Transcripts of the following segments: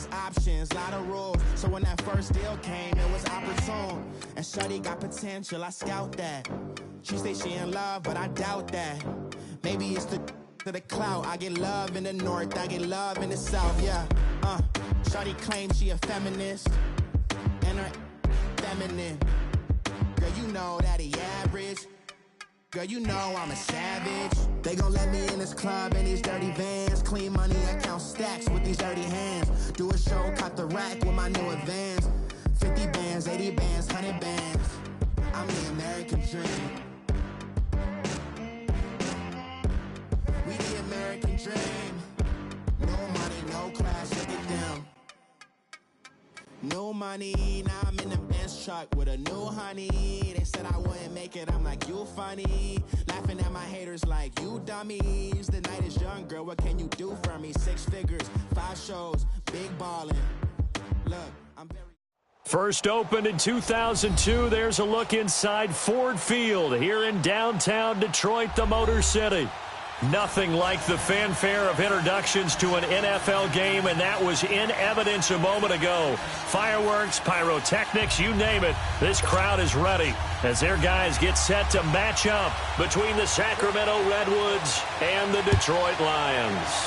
less options, lot of rules. So when that first deal came, it was opportune. And shawty got potential, I scout that. She say she in love, but I doubt that. Maybe it's the clout. I get love in the north, I get love in the south, yeah. Shawty claims she a feminist, and her feminine. Girl, you know that he average. Girl, you know I'm a savage. They gon' let me in this club in these dirty vans. Clean money, I count stacks with these dirty hands. Do a show, caught the rack with my new advance. 50 bands, 80 bands, 100 bands. I'm the American dream. We the American dream. No money, no class, look at them. No money, now I'm in the Benz truck with a new honey. They said I wouldn't make it, I'm like, you funny. Laughing at my haters like, you dummies. The night is young, girl, what can you do for me? 6 figures, 5 shows, big ballin'. Look, I'm very... First opened in 2002, there's a look inside Ford Field here in downtown Detroit, the Motor City. Nothing like the fanfare of introductions to an NFL game, and that was in evidence a moment ago. Fireworks, pyrotechnics, you name it. This crowd is ready as their guys get set to match up between the Sacramento Redwoods and the Detroit Lions.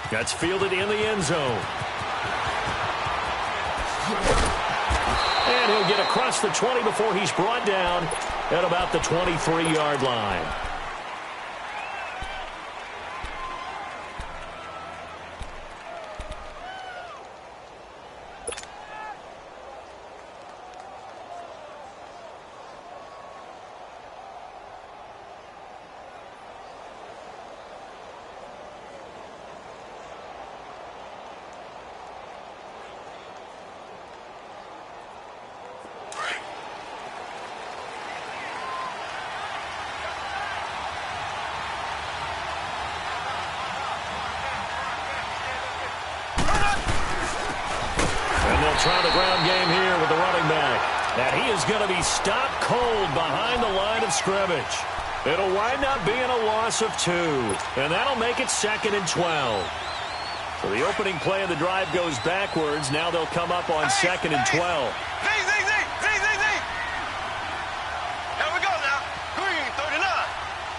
That's fielded in the end zone. And he'll get across the 20 before he's brought down at about the 23-yard line. Try the ground game here with the running back. And he is going to be stopped cold behind the line of scrimmage. It'll wind up being a loss of 2. And that'll make it 2nd and 12. So the opening play of the drive goes backwards. Now they'll come up on 2nd and 12. Here we go now. Green 39.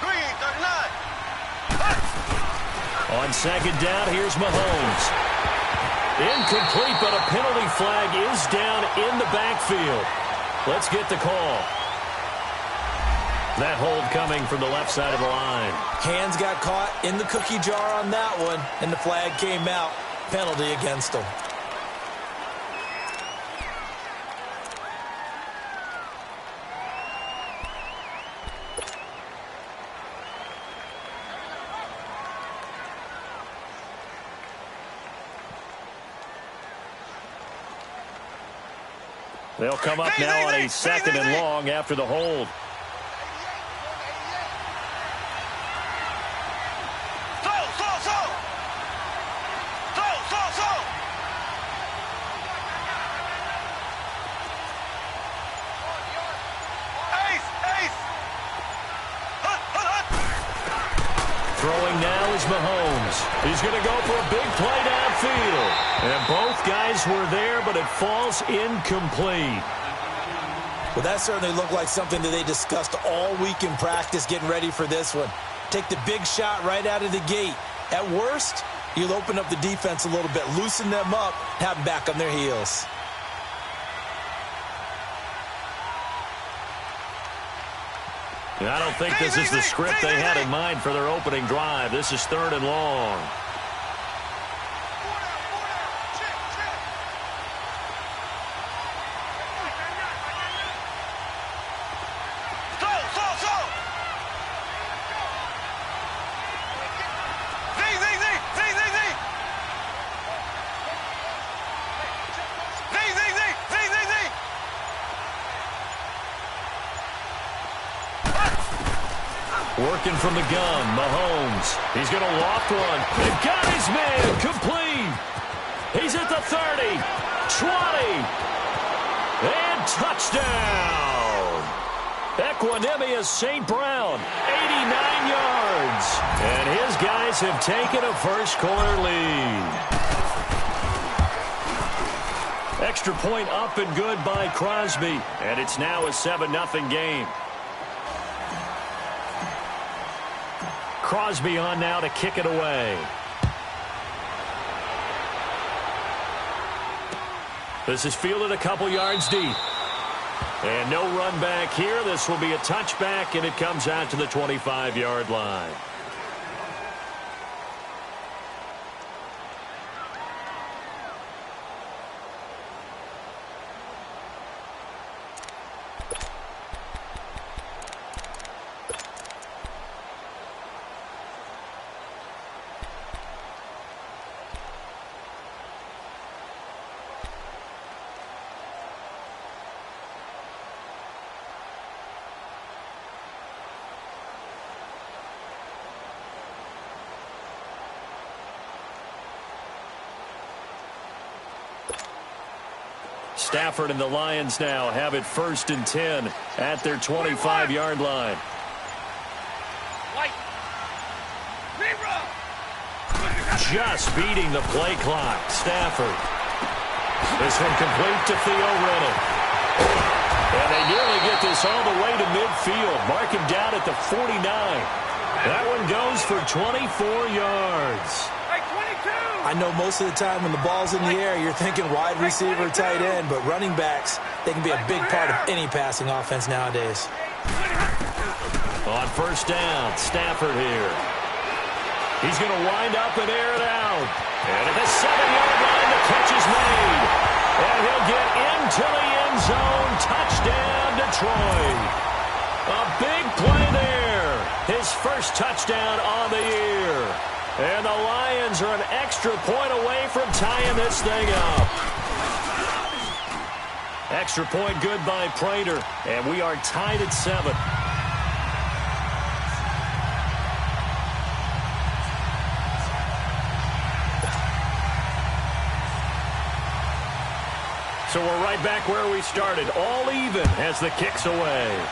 Green 39. On 2nd down, here's Mahomes. Incomplete, but a penalty flag is down in the backfield. Let's get the call. That hold coming from the left side of the line. Hands got caught in the cookie jar on that one, and the flag came out. Penalty against him. They'll come up now on a 2nd and long after the hold. Throwing now is Mahomes. He's going to go for a big play downfield. And both guys were there, but it falls incomplete. Well, that certainly looked like something that they discussed all week in practice getting ready for this one. Take the big shot right out of the gate. At worst, you'll open up the defense a little bit, loosen them up, have them back on their heels. I don't think this is the script they had in mind for their opening drive. This is 3rd and long. Working from the gun, Mahomes. He's going to loft one. And got his man complete. He's at the 30, 20, and touchdown. Equanimous St. Brown, 89 yards. And his guys have taken a first-quarter lead. Extra point up and good by Crosby. And it's now a 7-0 game. Crosby on now to kick it away. This is fielded a couple yards deep. And no run back here. This will be a touchback, and it comes out to the 25-yard line. Stafford and the Lions now have it 1st and 10 at their 25-yard line. Just beating the play clock. Stafford. This one complete to Theo Renner. And they nearly get this all the way to midfield. Mark him down at the 49. That one goes for 24 yards. I know most of the time when the ball's in the air, you're thinking wide receiver, tight end, but running backs, they can be a big part of any passing offense nowadays. On 1st down, Stafford here. He's going to wind up and air it out. And at the 7-yard line, the catch is made. And he'll get into the end zone. Touchdown, Detroit. A big play there. His first touchdown on the year. And the Lions are an extra point away from tying this thing up. Extra point good by Prater. And we are tied at 7. So we're right back where we started. All even as the kick's away.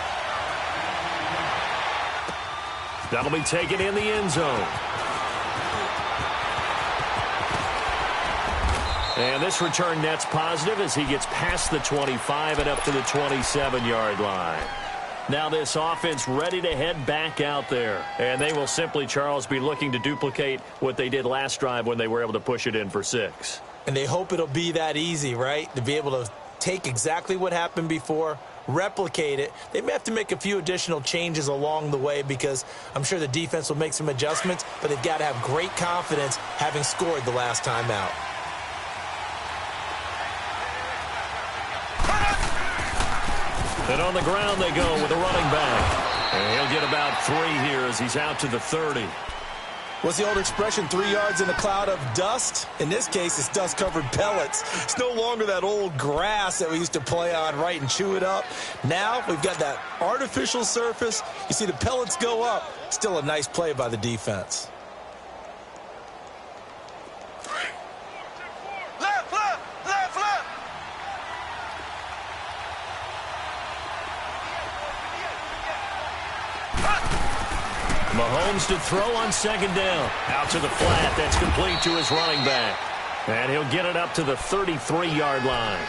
That'll be taken in the end zone. And this return net's positive as he gets past the 25 and up to the 27-yard line. Now this offense ready to head back out there. And they will simply, Charles, be looking to duplicate what they did last drive when they were able to push it in for 6. And they hope it'll be that easy, right? To be able to take exactly what happened before, replicate it. They may have to make a few additional changes along the way because I'm sure the defense will make some adjustments, but they've got to have great confidence having scored the last time out. And on the ground they go with a running back. And he'll get about 3 here as he's out to the 30. What's the old expression, 3 yards in a cloud of dust? In this case, it's dust-covered pellets. It's no longer that old grass that we used to play on, right, and chew it up. Now we've got that artificial surface. You see the pellets go up. Still a nice play by the defense. Left, left, left, left. Mahomes to throw on 2nd down. Out to the flat. That's complete to his running back. And he'll get it up to the 33-yard line.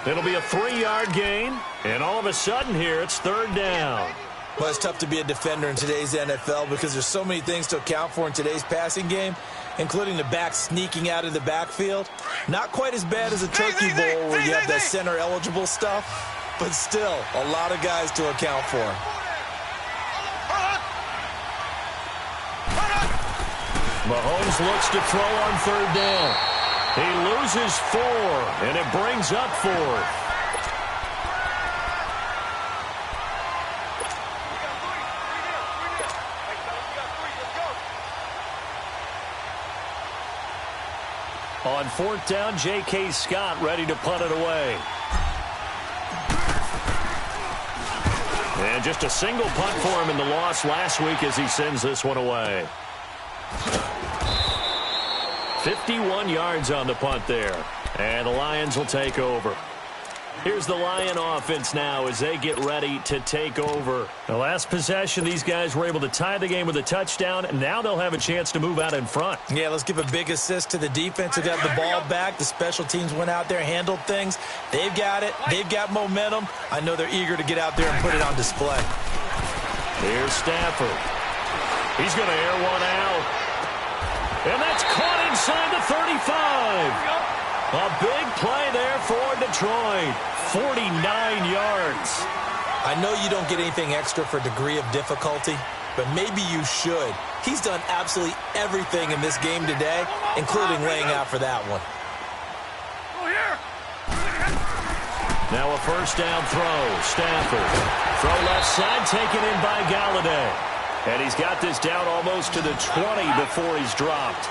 It'll be a 3-yard gain. And all of a sudden here, it's 3rd down. Well, it's tough to be a defender in today's NFL because there's so many things to account for in today's passing game, including the back sneaking out of the backfield. Not quite as bad as a Turkey Bowl where you have that center-eligible stuff, but still a lot of guys to account for. Mahomes looks to throw on 3rd down. He loses 4, and it brings up 4th. On 4th down, J.K. Scott ready to punt it away. And just a single punt for him in the loss last week as he sends this one away. 51 yards on the punt there. And the Lions will take over. Here's the Lion offense now as they get ready to take over. The last possession, these guys were able to tie the game with a touchdown, and now they'll have a chance to move out in front. Yeah, let's give a big assist to the defense who got the ball back. The special teams went out there, handled things. They've got it. They've got momentum. I know they're eager to get out there and put it on display. Here's Stafford. He's going to air one out. And that's caught inside the 35. A big play there for Detroit. 49 yards. I know you don't get anything extra for degree of difficulty, but maybe you should. He's done absolutely everything in this game today, including laying out for that one. Now a first down throw. Stafford. Throw left side, taken in by Galladay. And he's got this down almost to the 20 before he's dropped.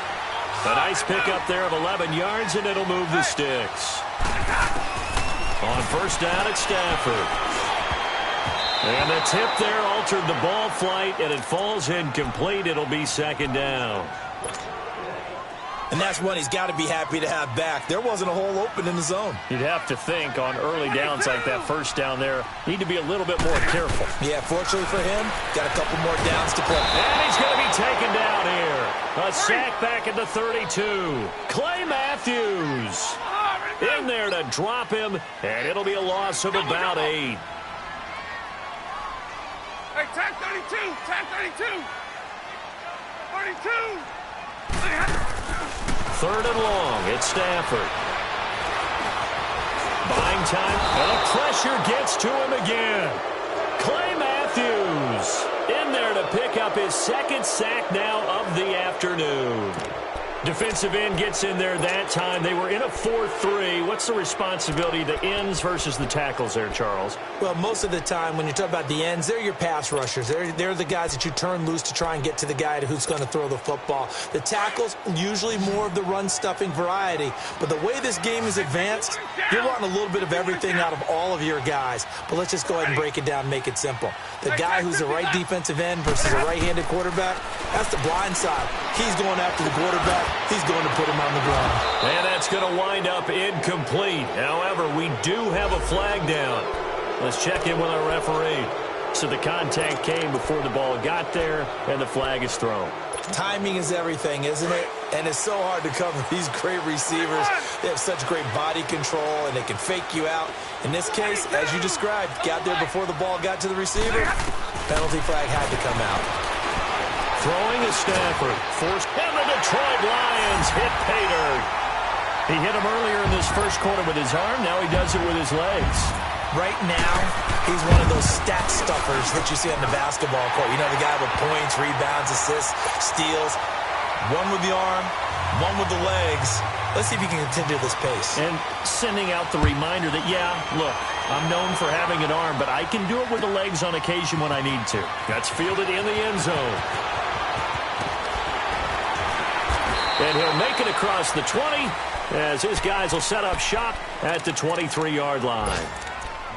A nice pickup there of 11 yards, and it'll move the sticks. On first down, it's Stafford. And the tip there altered the ball flight, and it falls incomplete. It'll be second down. And that's one he's got to be happy to have back. There wasn't a hole open in the zone. You'd have to think on early downs like that first down there, need to be a little bit more careful. Yeah, fortunately for him, got a couple more downs to play. And he's going to be taken down here. A sack back at the 32. Clay Matthews in there to drop him, and it'll be a loss of about 8. Hey, tag 32, tag 32. 32. Third and long, it's Stafford. Buying time, and the pressure gets to him again. Clay Matthews in there to pick up his second sack now of the afternoon. Defensive end gets in there that time. They were in a 4-3. What's the responsibility, the ends versus the tackles there, Charles? Well, most of the time when you talk about the ends, they're your pass rushers. They're the guys that you turn loose to try and get to the guy who's going to throw the football. The tackles, usually more of the run-stuffing variety. But the way this game is advanced, you're wanting a little bit of everything out of all of your guys. But let's just go ahead and break it down and make it simple. The guy who's the right defensive end versus a right-handed quarterback, that's the blind side. He's going after the quarterback. He's going to put him on the ground. And that's going to wind up incomplete. However, we do have a flag down. Let's check in with our referee. So the contact came before the ball got there, and the flag is thrown. Timing is everything, isn't it? And it's so hard to cover these great receivers. They have such great body control, and they can fake you out. In this case, as you described, got there before the ball got to the receiver. Penalty flag had to come out. Throwing is Stafford. Forced, and the Detroit Lions hit pay dirt. He hit him earlier in this first quarter with his arm. Now he does it with his legs. Right now, he's one of those stat stuffers that you see on the basketball court. You know, the guy with points, rebounds, assists, steals. One with the arm, one with the legs. Let's see if he can continue this pace. And sending out the reminder that, yeah, look, I'm known for having an arm, but I can do it with the legs on occasion when I need to. That's fielded in the end zone. And he'll make it across the 20 as his guys will set up shop at the 23-yard line.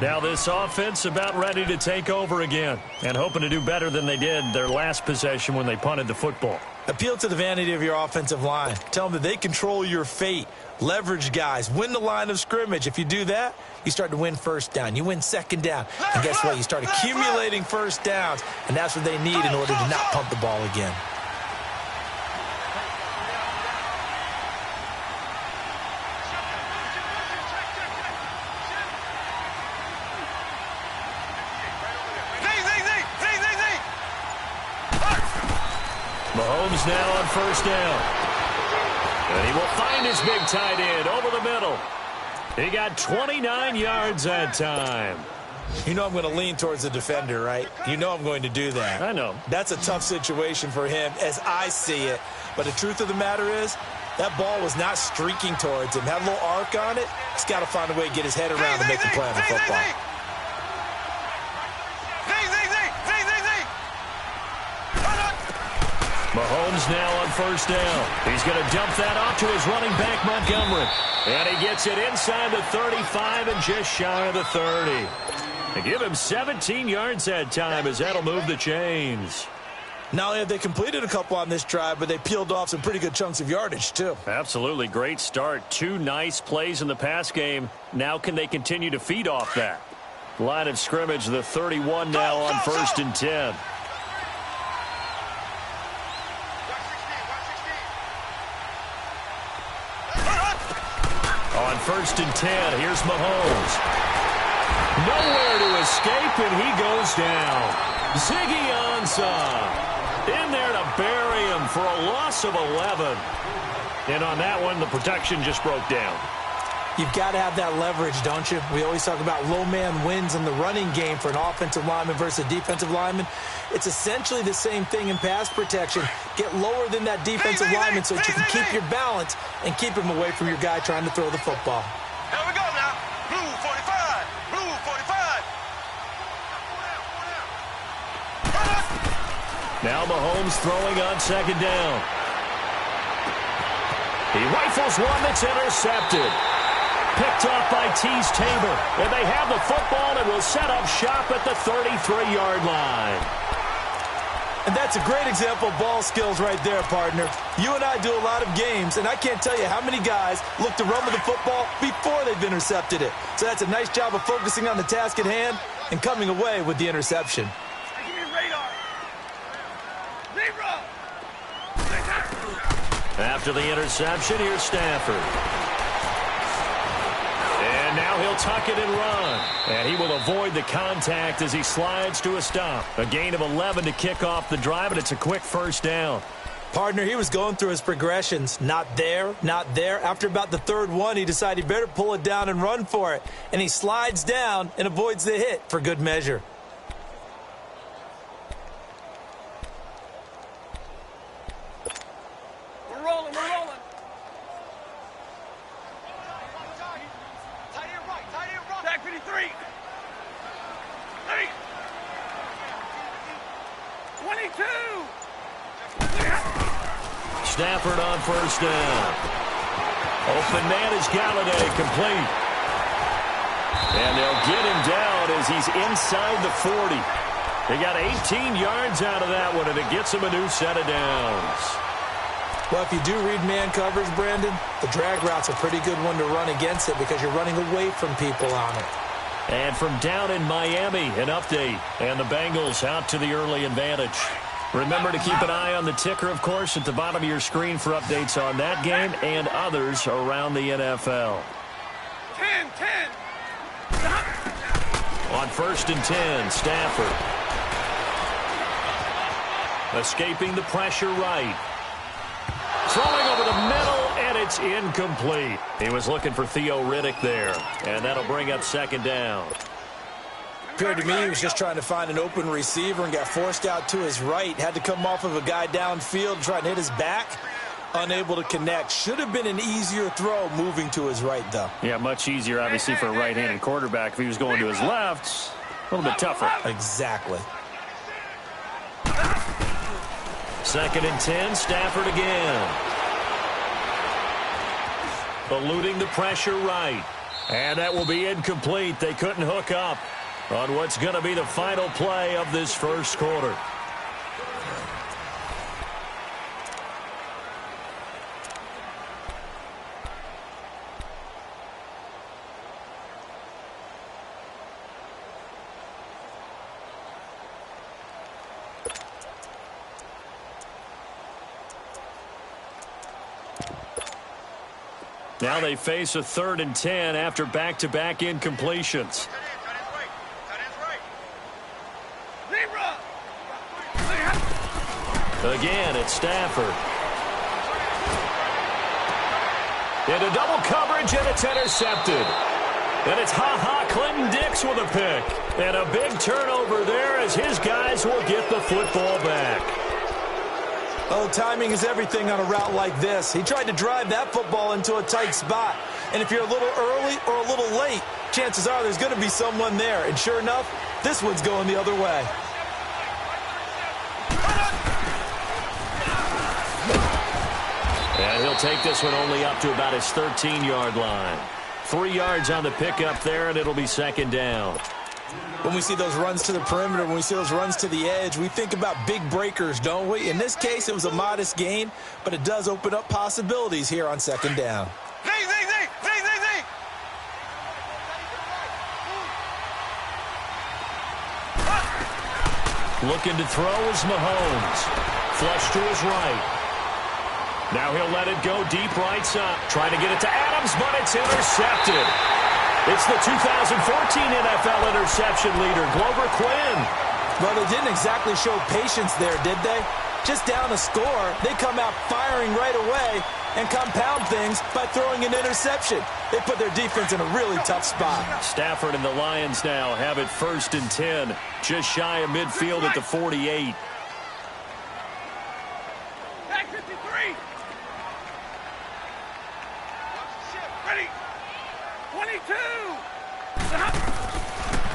Now this offense about ready to take over again and hoping to do better than they did their last possession when they punted the football. Appeal to the vanity of your offensive line. Tell them that they control your fate. Leverage guys. Win the line of scrimmage. If you do that, you start to win first down. You win second down. And guess what? You start accumulating first downs. And that's what they need in order to not pump the ball again. Mahomes now on first down. And he will find his big tight end over the middle. He got 29 yards that time. You know I'm going to lean towards the defender, right? You know I'm going to do that. I know. That's a tough situation for him as I see it. But the truth of the matter is, that ball was not streaking towards him. Had a little arc on it. He's got to find a way to get his head around to make the play on the football. Mahomes now on first down. He's going to dump that off to his running back, Montgomery. And he gets it inside the 35 and just shy of the 30. They give him 17 yards that time as that'll move the chains. Not only have they completed a couple on this drive, but they peeled off some pretty good chunks of yardage, too. Absolutely. Great start. 2 nice plays in the pass game. Now can they continue to feed off that? Line of scrimmage, the 31 now on 1st and 10. On 1st and 10, here's Mahomes. Nowhere to escape, and he goes down. Ziggy Ansah in there to bury him for a loss of 11. And on that one, the protection just broke down. You've got to have that leverage, don't you? We always talk about low man wins in the running game for an offensive lineman versus a defensive lineman. It's essentially the same thing in pass protection. Get lower than that defensive lineman so that you can keep your balance and keep him away from your guy trying to throw the football. Here we go now. Blue 45. Blue 45. Now Mahomes throwing on 2nd down. He rifles one that's intercepted. Picked off by Tease Tabor. And they have the football and will set up shop at the 33-yard line. And that's a great example of ball skills right there, partner. You and I do a lot of games, and I can't tell you how many guys look to run with the football before they've intercepted it. So that's a nice job of focusing on the task at hand and coming away with the interception. Give me radar. Zebra. After the interception, here's Stafford. And now he'll tuck it and run. And he will avoid the contact as he slides to a stop. A gain of 11 to kick off the drive, and it's a quick 1st down. Partner, he was going through his progressions. Not there, not there. After about the 3rd one, he decided he better pull it down and run for it. And he slides down and avoids the hit for good measure. We're rolling. We're rolling. Back 53. 22. Stafford on 1st down. Open man is Galladay, complete. And they'll get him down as he's inside the 40. They got 18 yards out of that one, and it gets him a new set of downs. Well, if you do read man coverage, Brandon, the drag route's a pretty good one to run against it because you're running away from people on it. And from down in Miami, an update. And the Bengals out to the early advantage. Remember to keep an eye on the ticker, of course, at the bottom of your screen for updates on that game and others around the NFL. 10. On 1st and 10, Stafford. Escaping the pressure right. Throwing over the middle, and it's incomplete. He was looking for Theo Riddick there, and that'll bring up 2nd down. Appeared to me he was just trying to find an open receiver and got forced out to his right. Had to come off of a guy downfield trying to hit his back. Unable to connect. Should have been an easier throw moving to his right, though. Yeah, much easier, obviously, for a right-handed quarterback. If he was going to his left, a little bit tougher. Exactly. 2nd and 10, Stafford again. Eluding the pressure right. And that will be incomplete. They couldn't hook up on what's going to be the final play of this 1st quarter. Now they face a 3rd and 10 after back-to-back incompletions. Again, it's Stafford. Into double coverage, and it's intercepted. And it's Clinton Dix with a pick. And a big turnover there as his guys will get the football back. Oh, timing is everything on a route like this. He tried to drive that football into a tight spot. And if you're a little early or a little late, chances are there's going to be someone there. And sure enough, this one's going the other way. And he'll take this one only up to about his 13-yard line. 3 yards on the pickup there, and it'll be 2nd down. When we see those runs to the perimeter, when we see those runs to the edge, we think about big breakers, don't we? In this case, it was a modest gain, but it does open up possibilities here on second down. Looking to throw is Mahomes. Flush to his right. Now he'll let it go deep right side. Trying to get it to Adams, but it's intercepted. It's the 2014 NFL interception leader, Glover Quinn. Well, they didn't exactly show patience there, did they? Just down a score, they come out firing right away and compound things by throwing an interception. They put their defense in a really tough spot. Stafford and the Lions now have it 1st and 10, just shy of midfield at the 48. Back 53. Ready. 22.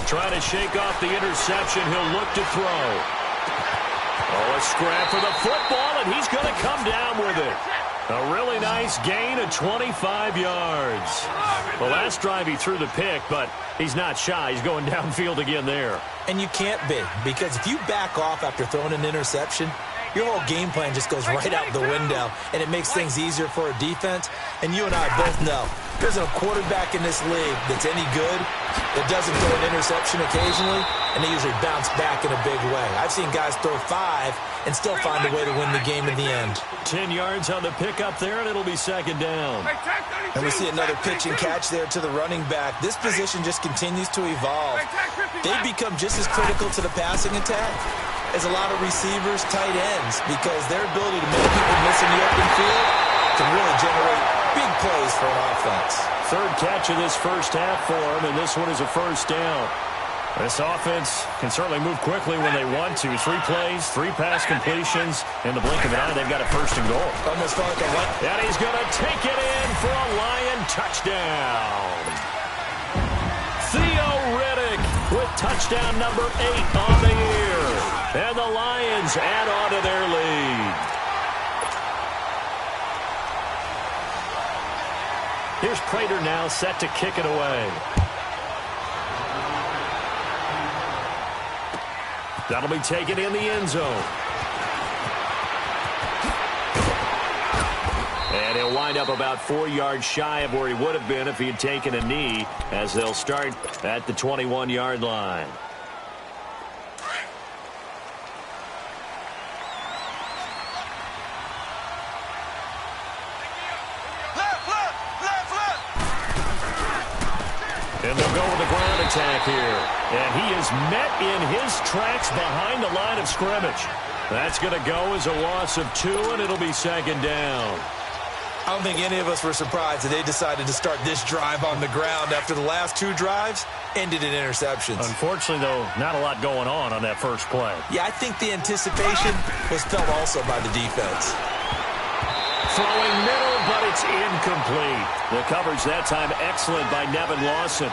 Trying to shake off the interception. He'll look to throw. Oh, a scrap for the football, and he's going to come down with it. A really nice gain of 25 yards. The last drive he threw the pick, but he's not shy. He's going downfield again there. And you can't be, because if you back off after throwing an interception, your whole game plan just goes right out the window, and it makes things easier for a defense. And you and I both know there's a quarterback in this league that's any good that doesn't throw an interception occasionally, and they usually bounce back in a big way. I've seen guys throw 5 and still find a way to win the game in the end. 10 yards on the pickup there, and it'll be second down. And we see another pitch and catch there to the running back. This position just continues to evolve. They become just as critical to the passing attack as a lot of receivers, tight ends, because their ability to make people miss in the open field can really generate big plays for an offense. Third catch of this first half for him, and this one is a first down. This offense can certainly move quickly when they want to. 3 plays, 3 pass completions. In the blink of an eye, they've got a 1st and goal. Almost felt like a run. And he's going to take it in for a Lion touchdown. Theo Riddick with touchdown number 8 on the year. And the Lions add on to their lead. Here's Prater now set to kick it away. That'll be taken in the end zone. And he'll wind up about 4 yards shy of where he would have been if he had taken a knee, as they'll start at the 21-yard line. And they'll go with the ground attack here. And he is met in his tracks behind the line of scrimmage. That's going to go as a loss of 2, and it'll be second down. I don't think any of us were surprised that they decided to start this drive on the ground after the last 2 drives ended in interceptions. Unfortunately, though, not a lot going on that first play. Yeah, I think the anticipation was felt also by the defense. Throwing middle, but it's incomplete. The coverage that time excellent by Nevin Lawson.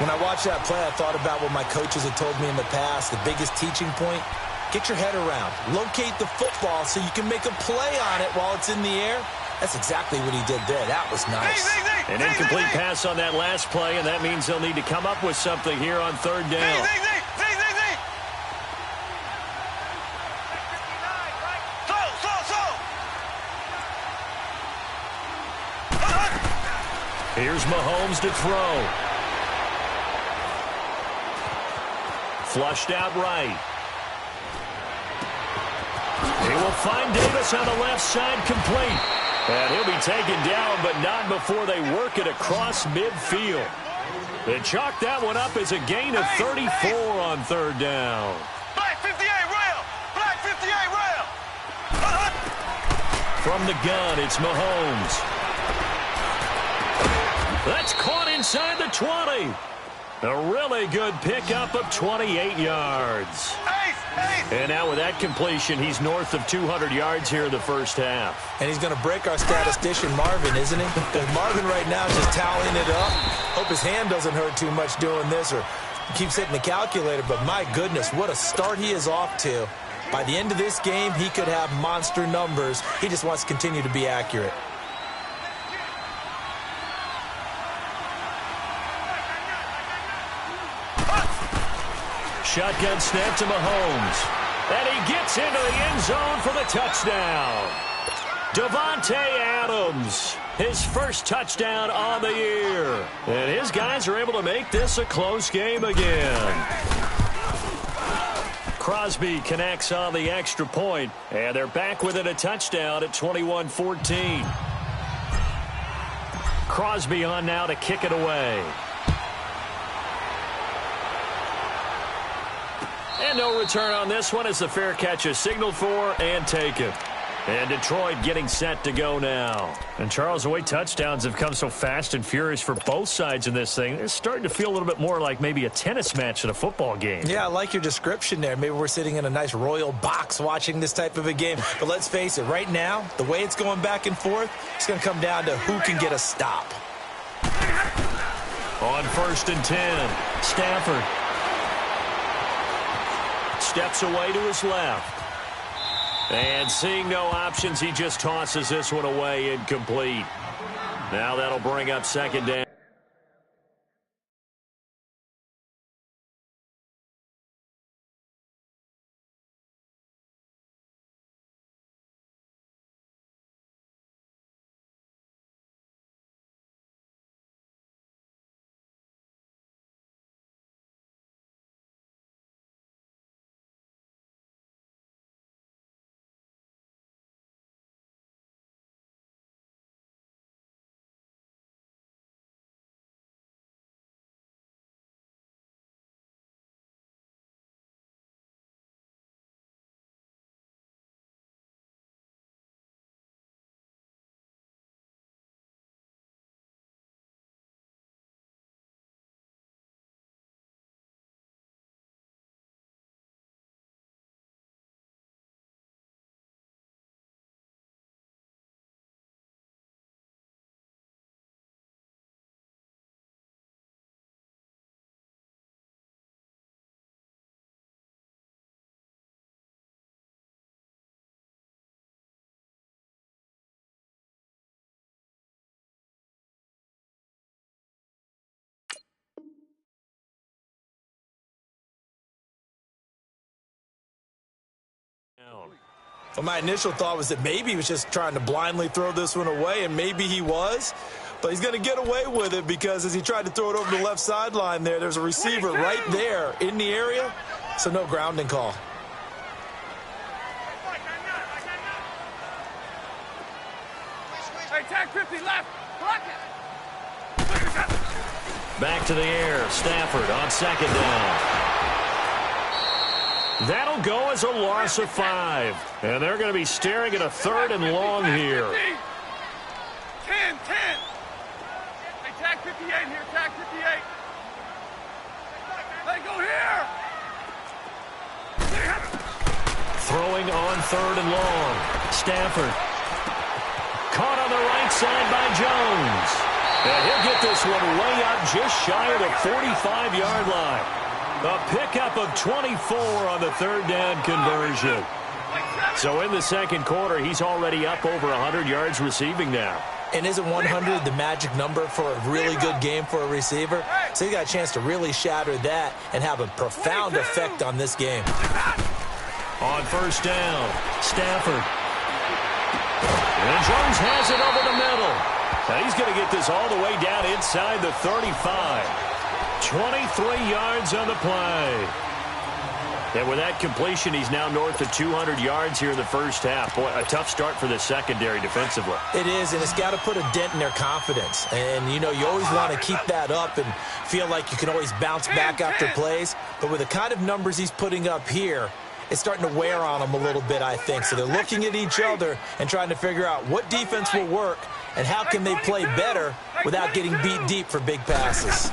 When I watched that play, I thought about what my coaches had told me in the past. The biggest teaching point, get your head around. Locate the football so you can make a play on it while it's in the air. That's exactly what he did there. That was nice. An incomplete pass on that last play, and that means they'll need to come up with something here on third down. Here's Mahomes to throw. Flushed out right. He will find Davis on the left side, complete. And he'll be taken down, but not before they work it across midfield. They chalk that one up as a gain of 34 on third down. Black 58 rail! Black 58 rail! From the gun, it's Mahomes. That's caught inside the 20. A really good pickup of 28 yards. And now with that completion, he's north of 200 yards here in the first half. And he's going to break our statistician, Marvin, isn't he? Because Marvin right now is just tallying it up. Hope his hand doesn't hurt too much doing this or keeps hitting the calculator. But my goodness, what a start he is off to. By the end of this game, he could have monster numbers. He just wants to continue to be accurate. shotgun snap to Mahomes. And he gets into the end zone for the touchdown. Davante Adams, his first touchdown on the year. And his guys are able to make this a close game again. Crosby connects on the extra point, and they're back within a touchdown at 21-14. Crosby on now to kick it away. And no return on this one as the fair catch is signaled for and taken. And Detroit getting set to go now. And Charles, the way touchdowns have come so fast and furious for both sides in this thing, it's starting to feel a little bit more like maybe a tennis match in a football game. Yeah, I like your description there. Maybe we're sitting in a nice royal box watching this type of a game. But let's face it, right now, the way it's going back and forth, it's going to come down to who can get a stop. On 1st and 10, Stafford steps away to his left. And seeing no options, he just tosses this one away incomplete. Now that'll bring up 2nd down. Well, my initial thought was that maybe he was just trying to blindly throw this one away, and maybe he was. But he's going to get away with it because as he tried to throw it over the left sideline there's a receiver right there in the area, so no grounding call. Hey, tag 50 left. Block it. Back to the air. Stafford on 2nd down. That'll go as a loss of 5. And they're going to be staring at a 3rd and long here. 10. Hey, tag 58 here. Tag 58. Hey, go here. Throwing on 3rd and long. Stafford. Caught on the right side by Jones. And he'll get this one way up just shy of the 45-yard line. A pickup of 24 on the 3rd down conversion. So in the 2nd quarter, he's already up over 100 yards receiving now. And isn't 100 the magic number for a really good game for a receiver? So he got a chance to really shatter that and have a profound effect on this game. On 1st down, Stafford. And Jones has it over the middle. And he's going to get this all the way down inside the 35. 23 yards on the play. And with that completion, he's now north of 200 yards here in the first half. Boy, a tough start for the secondary defensively. It is, and it's got to put a dent in their confidence. And, you know, you always want to keep that up and feel like you can always bounce back after plays. But with the kind of numbers he's putting up here, it's starting to wear on them a little bit, I think. So they're looking at each other and trying to figure out what defense will work and how can they play better without getting beat deep for big passes.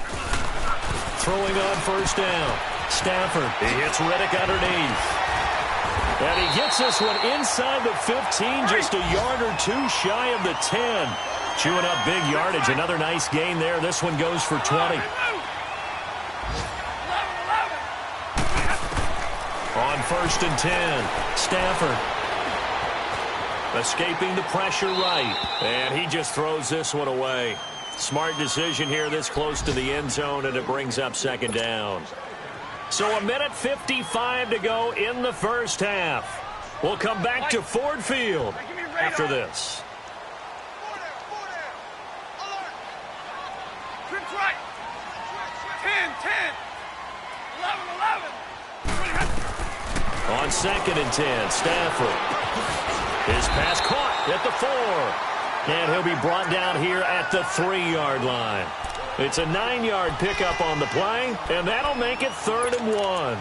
Throwing on 1st down. Stafford. He hits Riddick underneath. And he gets this one inside the 15, just a yard or two shy of the 10. Chewing up big yardage. Another nice gain there. This one goes for 20. On 1st and 10, Stafford. Escaping the pressure right. And he just throws this one away. Smart decision here this close to the end zone, and it brings up 2nd down. So 1:55 to go in the first half. We'll come back to Ford Field after this. Right. 10, 11, 11. On 2nd and 10, Stafford. His pass caught at the 4. And he'll be brought down here at the 3-yard line. It's a 9-yard pickup on the play, and that'll make it 3rd and 1.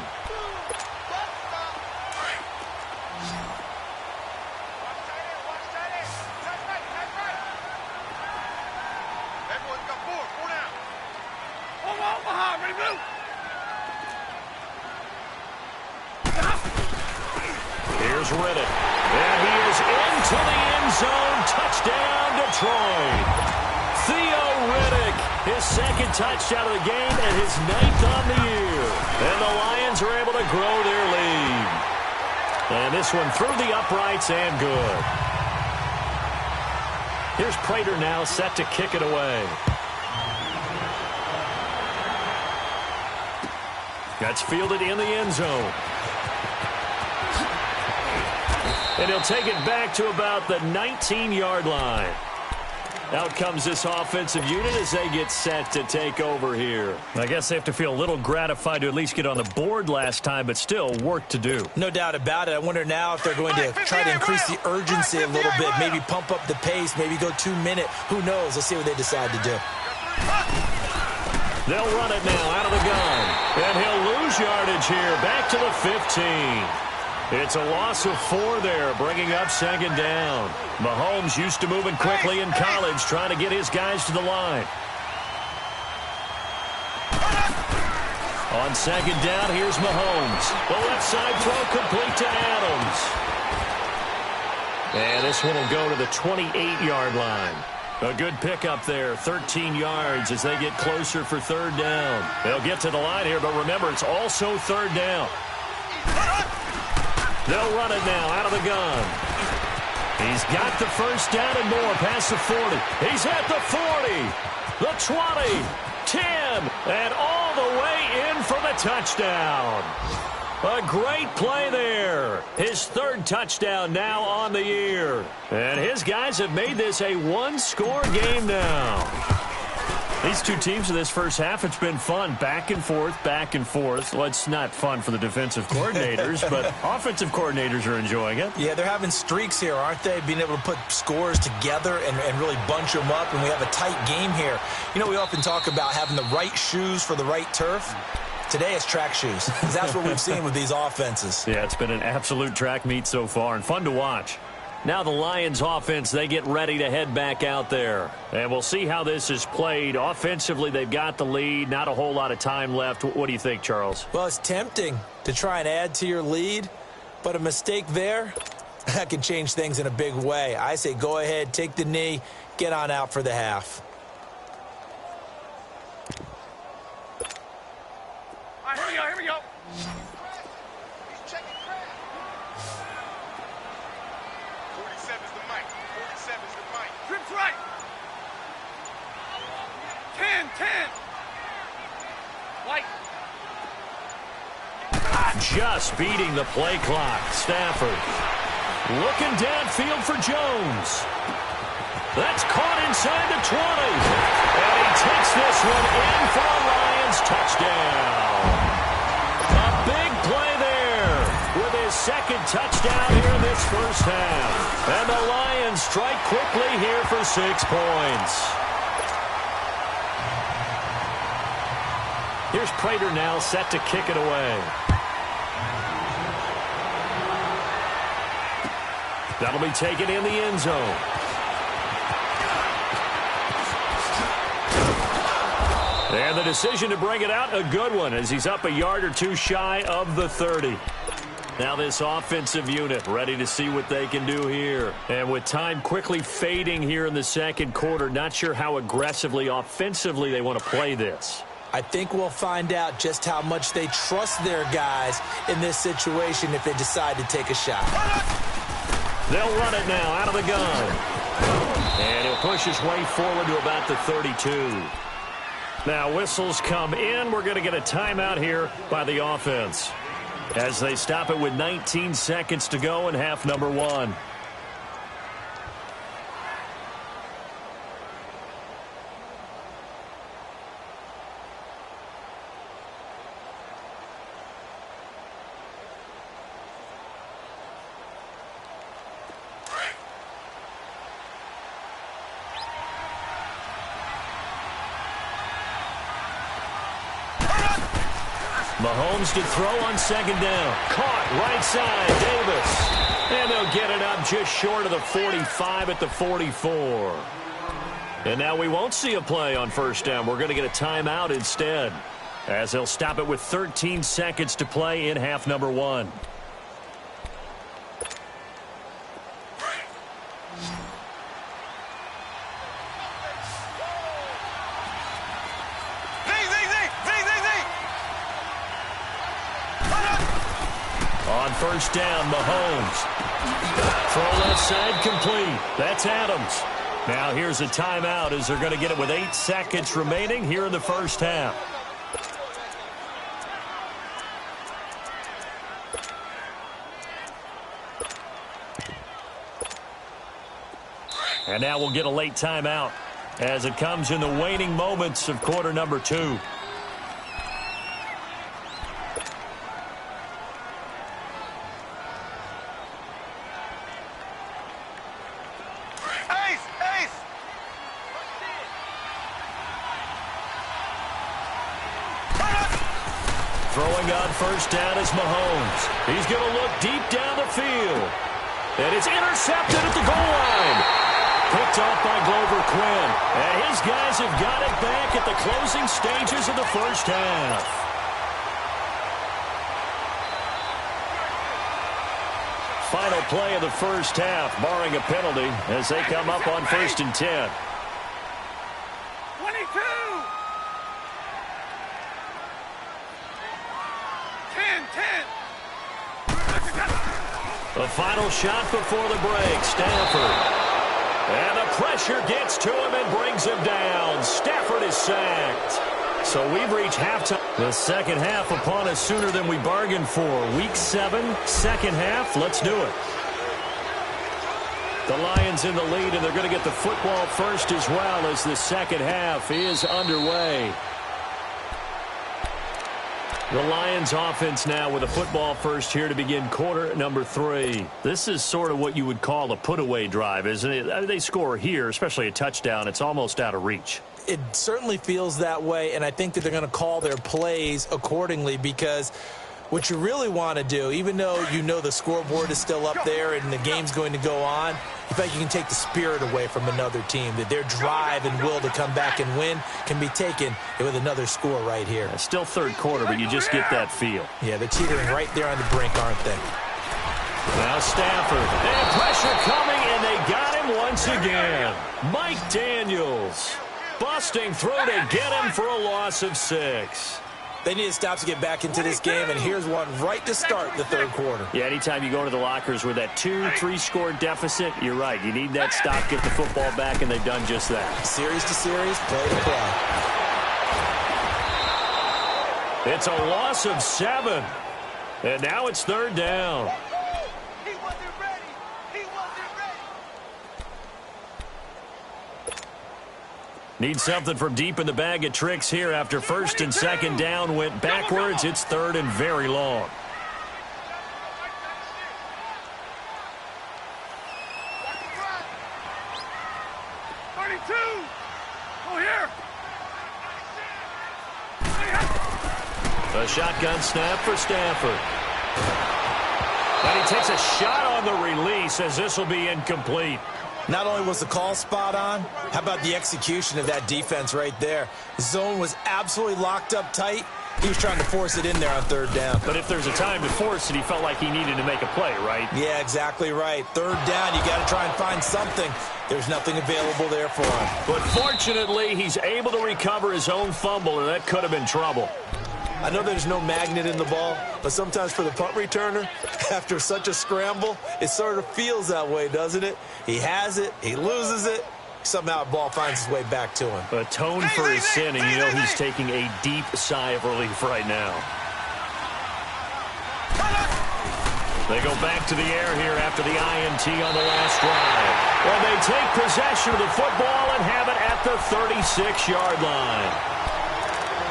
Here's Riddick. And he is into the end zone. Touchdown, Detroit. Theo Riddick, his 2nd touchdown of the game and his 9th on the year. And the Lions are able to grow their lead. And this one through the uprights and good. Here's Prater now set to kick it away. That's fielded in the end zone. And he'll take it back to about the 19-yard line. Out comes this offensive unit as they get set to take over here. I guess they have to feel a little gratified to at least get on the board last time, but still work to do. No doubt about it. I wonder now if they're going to try to increase the urgency a little bit, maybe pump up the pace, maybe go 2-minute. Who knows? Let's see what they decide to do. They'll run it now out of the gun. And he'll lose yardage here, back to the 15. It's a loss of 4 there, bringing up 2nd down. Mahomes used to moving quickly in college, trying to get his guys to the line. On 2nd down, here's Mahomes. The left side throw complete to Adams. And this one will go to the 28-yard line. A good pickup there, 13 yards as they get closer for 3rd down. They'll get to the line here, but remember, it's also 3rd down. They'll run it now out of the gun. He's got the 1st down and more past the 40. He's at the 40, the 20, 10, and all the way in for the touchdown. A great play there. His 3rd touchdown now on the year. And his guys have made this a 1-score game now. These two teams in this first half, it's been fun. Back and forth, back and forth. Well, it's not fun for the defensive coordinators, but offensive coordinators are enjoying it. Yeah, they're having streaks here, aren't they? Being able to put scores together and really bunch them up, and we have a tight game here. You know, we often talk about having the right shoes for the right turf. Today it's track shoes. That's what we've seen with these offenses. Yeah, it's been an absolute track meet so far and fun to watch. Now the Lions offense, they get ready to head back out there. And we'll see how this is played. Offensively, they've got the lead. Not a whole lot of time left. What do you think, Charles? Well, it's tempting to try and add to your lead, but a mistake there, that can change things in a big way. I say go ahead, take the knee, get on out for the half. All right, here we go. Right. 10. White. Just beating the play clock. Stafford looking downfield for Jones. That's caught inside the 20. And he takes this one in for a Lions touchdown. A big play there with his 2nd touchdown here in this first half. And the Lions strike quickly here for 6 points. Here's Prater now set to kick it away. That'll be taken in the end zone. And the decision to bring it out, a good one, as he's up a yard or two shy of the 30. Now this offensive unit ready to see what they can do here. And with time quickly fading here in the 2nd quarter, not sure how aggressively, offensively they want to play this. I think we'll find out just how much they trust their guys in this situation if they decide to take a shot. They'll run it now out of the gun. And he'll push his way forward to about the 32. Now whistles come in. We're going to get a timeout here by the offense as they stop it with 19 seconds to go in half number one. Mahomes to throw on second down. Caught right side, Davis. And they'll get it up just short of the 45 at the 44. And now we won't see a play on first down. We're going to get a timeout instead, as they'll stop it with 13 seconds to play in half number one. First down, Mahomes. Throw left side, complete. That's Adams. Now here's a timeout as they're going to get it with 8 seconds remaining here in the first half. And now we'll get a late timeout as it comes in the waning moments of quarter number 2. First down is Mahomes. He's going to look deep down the field. And it's intercepted at the goal line. Picked off by Glover Quinn. And his guys have got it back at the closing stages of the first half. Final play of the first half, barring a penalty, as they come up on 1st and 10. The final shot before the break, Stafford. And the pressure gets to him and brings him down. Stafford is sacked. So we've reached halftime. The second half upon us sooner than we bargained for. Week 7, second half. Let's do it. The Lions in the lead, and they're going to get the football first as well as the second half is underway. The Lions offense now with a football first here to begin quarter number 3. This is sort of what you would call a put-away drive, isn't it? They score here, especially a touchdown. It's almost out of reach. It certainly feels that way, and I think that they're going to call their plays accordingly, because what you really want to do, even though you know the scoreboard is still up there and the game's going to go on, you feel like you can take the spirit away from another team, that their drive and will to come back and win can be taken with another score right here. It's still third quarter, but you just get that feel. Yeah, they're teetering right there on the brink, aren't they? Now Stafford, and pressure coming, and they got him once again. Mike Daniels busting through to get him for a loss of 6. They need to stop to get back into this game, and here's one right to start the third quarter. Yeah, anytime you go to the lockers with that 2-3 score deficit, you're right. You need that stop, get the football back, and they've done just that. Series to series, play to play. It's a loss of 7, and now it's third down. Need something from deep in the bag of tricks here after first and second down went backwards. It's third and very long. A shotgun snap for Stafford. And he takes a shot on the release as this will be incomplete. Not only was the call spot on, how about the execution of that defense right there? The zone was absolutely locked up tight. He was trying to force it in there on third down. But if there's a time to force it, he felt like he needed to make a play, right? Yeah, exactly right. Third down, you got to try and find something. There's nothing available there for him. But fortunately, he's able to recover his own fumble, and that could have been trouble. I know there's no magnet in the ball, but sometimes for the punt returner, after such a scramble, it sort of feels that way, doesn't it? He has it, he loses it, somehow the ball finds its way back to him. Atone for his sin, and you know he's taking a deep sigh of relief right now. They go back to the air here after the INT on the last drive. Well, they take possession of the football and have it at the 36-yard line.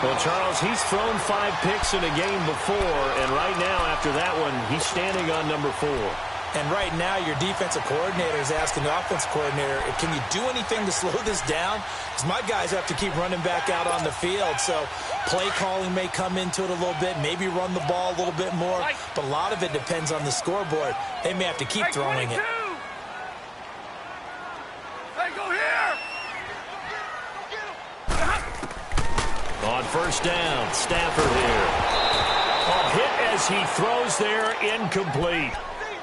Well, Charles, he's thrown 5 picks in a game before, and right now, after that one, he's standing on number 4. And right now, your defensive coordinator is asking the offensive coordinator, can you do anything to slow this down? Because my guys have to keep running back out on the field. So play calling may come into it a little bit, maybe run the ball a little bit more. But a lot of it depends on the scoreboard. They may have to keep throwing it. Hey, go here! On first down, Stafford here. Hit as he throws there, incomplete.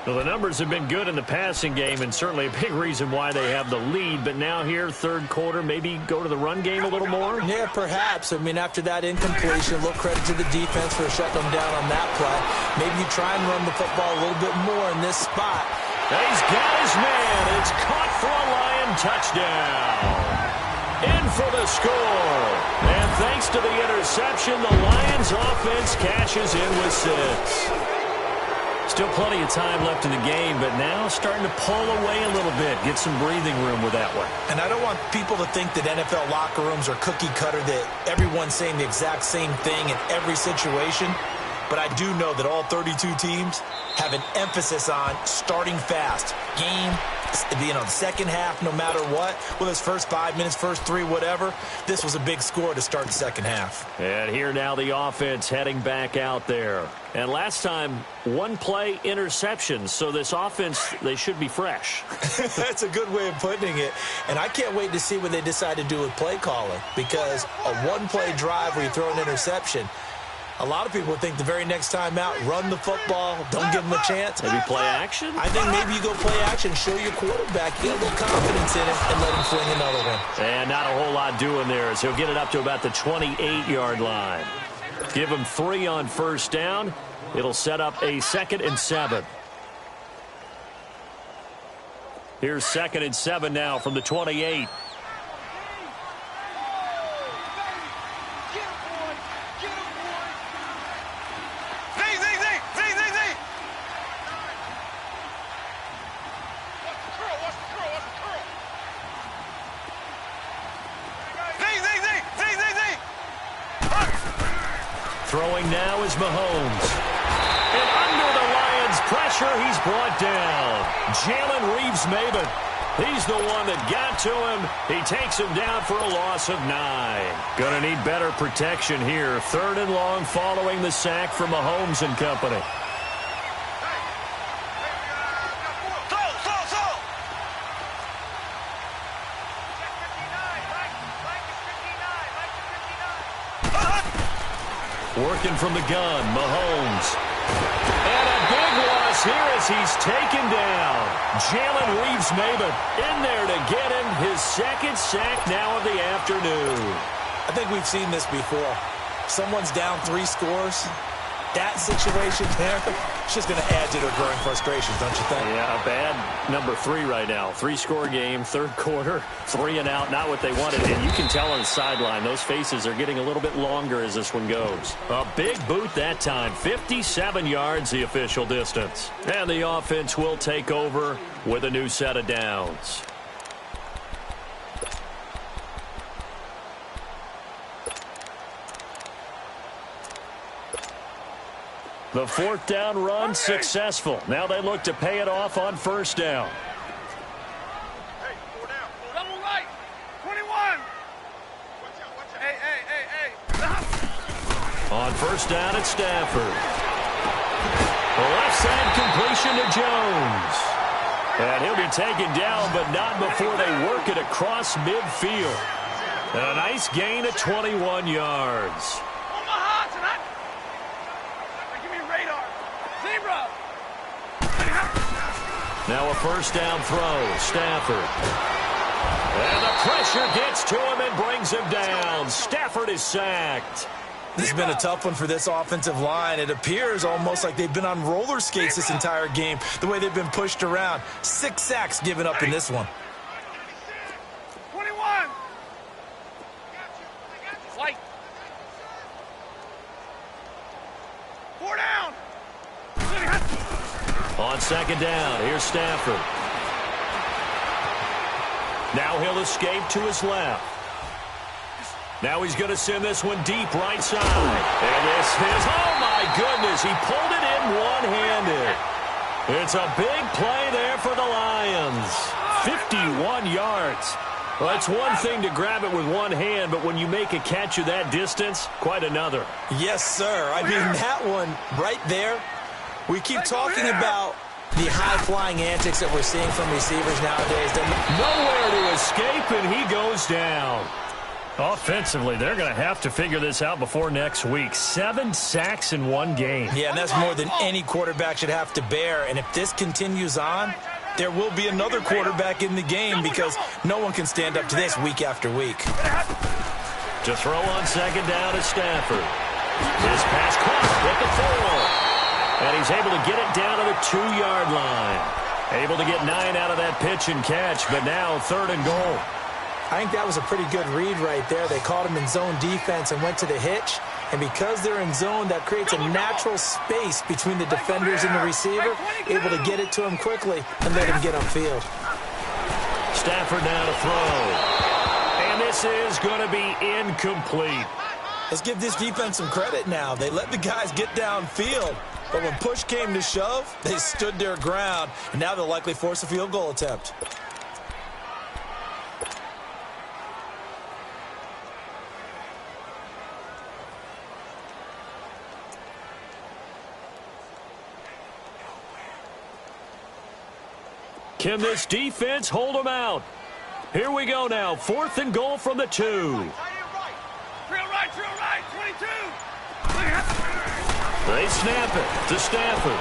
Well, the numbers have been good in the passing game, and certainly a big reason why they have the lead. But now here, third quarter, maybe go to the run game a little more? Yeah, perhaps. I mean, after that incompletion, a little credit to the defense for shutting them down on that play. Maybe you try and run the football a little bit more in this spot. He's got his man. It's caught for a Lion touchdown. In for the score. And thanks to the interception, the Lions offense cashes in with 6. Still plenty of time left in the game, but now starting to pull away a little bit, get some breathing room with that one. And I don't want people to think that NFL locker rooms are cookie cutter, that everyone's saying the exact same thing in every situation. But I do know that all 32 teams have an emphasis on starting fast. Game, the second half, no matter what. Whether it's first 5 minutes, first 3, whatever. This was a big score to start the second half. And here now the offense heading back out there. And last time, 1 play interception. So this offense, they should be fresh. That's a good way of putting it. And I can't wait to see what they decide to do with play calling. Because a 1-play drive where you throw an interception, a lot of people think the very next time out, run the football, don't give them a chance. Maybe play action? I think maybe you go play action, show your quarterback, get a little confidence in it, and let him fling another one. And not a whole lot doing there, as he'll get it up to about the 28-yard line. Give him 3 on first down. It'll set up a 2nd and 7. Here's 2nd and 7 now from the 28. Throwing now is Mahomes. And under the Lions' pressure, he's brought down. Jalen Reeves-Maybin. He's the one that got to him. He takes him down for a loss of 9. Gonna need better protection here. 3rd and long following the sack from Mahomes and company. Working from the gun, Mahomes. And a big loss here as he's taken down. Jalen Reeves-Maybin in there to get him his 2nd sack now of the afternoon. I think we've seen this before. Someone's down 3 scores. That situation there, it's just going to add to their growing frustrations, don't you think? Yeah, a bad number 3 right now. 3-score game, 3rd quarter, 3 and out, not what they wanted. And you can tell on the sideline, those faces are getting a little bit longer as this one goes. A big boot that time, 57 yards the official distance. And the offense will take over with a new set of downs. The 4th down run successful. Now they look to pay it off on first down. Hey, 4 down. Double right. 21. Watch out. Hey. On first down, it's Stafford. The left side completion to Jones. And he'll be taken down, but not before they work it across midfield. And a nice gain of 21 yards. Now a first down throw, Stafford. And the pressure gets to him and brings him down. Stafford is sacked. This has been a tough one for this offensive line. It appears almost like they've been on roller skates this entire game, the way they've been pushed around. 6 sacks given up in this one. Right. 4 down. On second down, here's Stafford. Now he'll escape to his left. Now he's going to send this one deep right side. And this is, oh my goodness, he pulled it in one-handed. It's a big play there for the Lions. 51 yards. Well, it's one thing to grab it with one hand, but when you make a catch of that distance, quite another. Yes, sir. I mean, that one right there, we keep talking about the high-flying antics that we're seeing from receivers nowadays. Nowhere to escape, and he goes down. Offensively, they're going to have to figure this out before next week. 7 sacks in one game. Yeah, and that's more than any quarterback should have to bear. And if this continues on, there will be another quarterback in the game because no one can stand up to this week after week. To throw on second down is Stafford. His pass caught with the 4. And he's able to get it down to the 2-yard line. Able to get 9 out of that pitch and catch, but now 3rd and goal. I think that was a pretty good read right there. They caught him in zone defense and went to the hitch. And because they're in zone, that creates a natural space between the defenders and the receiver, able to get it to him quickly and let him get upfield. Stafford now to throw. And this is going to be incomplete. Let's give this defense some credit now. They let the guys get downfield. But when push came to shove, they stood their ground. And now they'll likely force a field goal attempt. Can this defense hold them out? Here we go now. 4th and goal from the 2. Drill right, 22. They snap it to Stafford.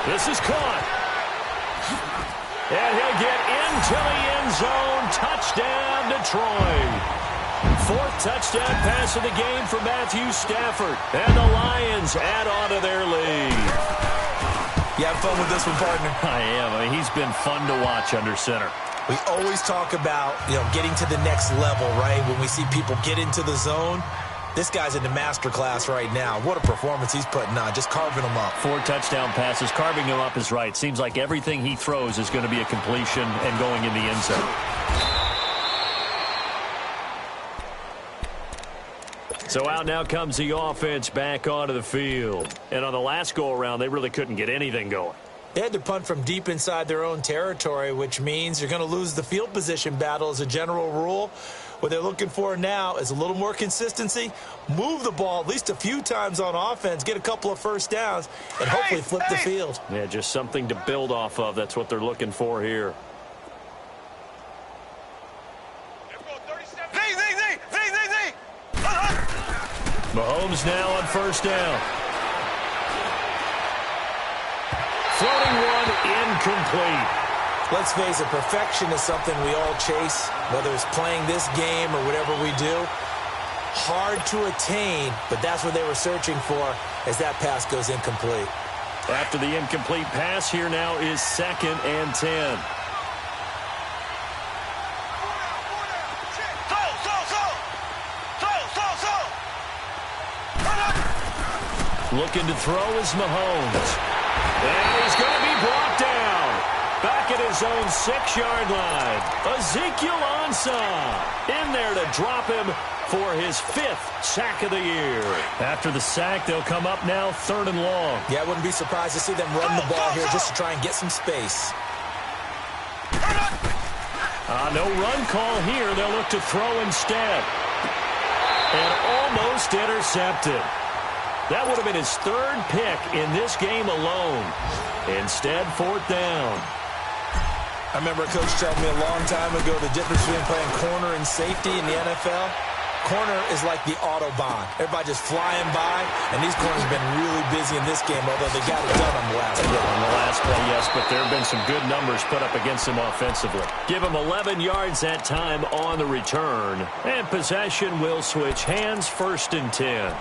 This is caught. And he'll get into the end zone. Touchdown, Detroit. 4th touchdown pass of the game for Matthew Stafford. And the Lions add on to their lead. You have fun with this one, partner? I am. I mean, he's been fun to watch under center. We always talk about, getting to the next level, right? When we see people get into the zone, this guy's in the master class right now. What a performance he's putting on, just carving them up. 4 touchdown passes. Carving him up is right. Seems like everything he throws is going to be a completion and going in the end zone. So out now comes the offense back onto the field. And on the last go-around, they really couldn't get anything going. They had to punt from deep inside their own territory, which means you're going to lose the field position battle as a general rule. What they're looking for now is a little more consistency, move the ball at least a few times on offense, get a couple of first downs, and hopefully flip the field. Yeah, just something to build off of. That's what they're looking for here. Mahomes now on first down. Floating one, incomplete. Let's face it, perfection is something we all chase, whether it's playing this game or whatever we do. Hard to attain, but that's what they were searching for as that pass goes incomplete. After the incomplete pass, here now is 2nd and 10. Looking to throw is Mahomes. And he's going to be brought down. Back at his own 6-yard line. Ezekiel Ansah in there to drop him for his 5th sack of the year. After the sack, they'll come up now 3rd and long. Yeah, I wouldn't be surprised to see them run the ball here just to try and get some space. No run call here. They'll look to throw instead. And almost intercepted. That would have been his 3rd pick in this game alone. Instead, 4th down. I remember a coach telling me a long time ago the difference between playing corner and safety in the NFL. Corner is like the Autobahn. Everybody just flying by, and these corners have been really busy in this game, although they got it done on the last play. On the last play, yes, but there have been some good numbers put up against them offensively. Give them 11 yards that time on the return, and possession will switch hands, 1st and 10.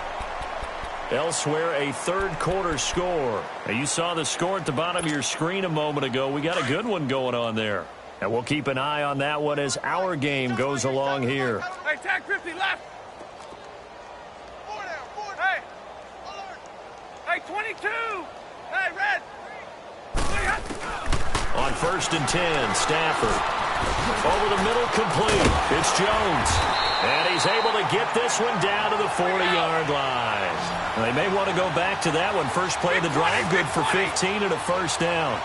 Elsewhere, a 3rd quarter score. Now, you saw the score at the bottom of your screen a moment ago. We got a good one going on there. And we'll keep an eye on that one as our game goes along here. Hey, tag 50 left. Hey, 22. Hey, red. On 1st and 10, Stafford. Over the middle, complete. It's Jones. And he's able to get this one down to the 40-yard line. They may want to go back to that one. First play of the drive, good for 15 and a first down.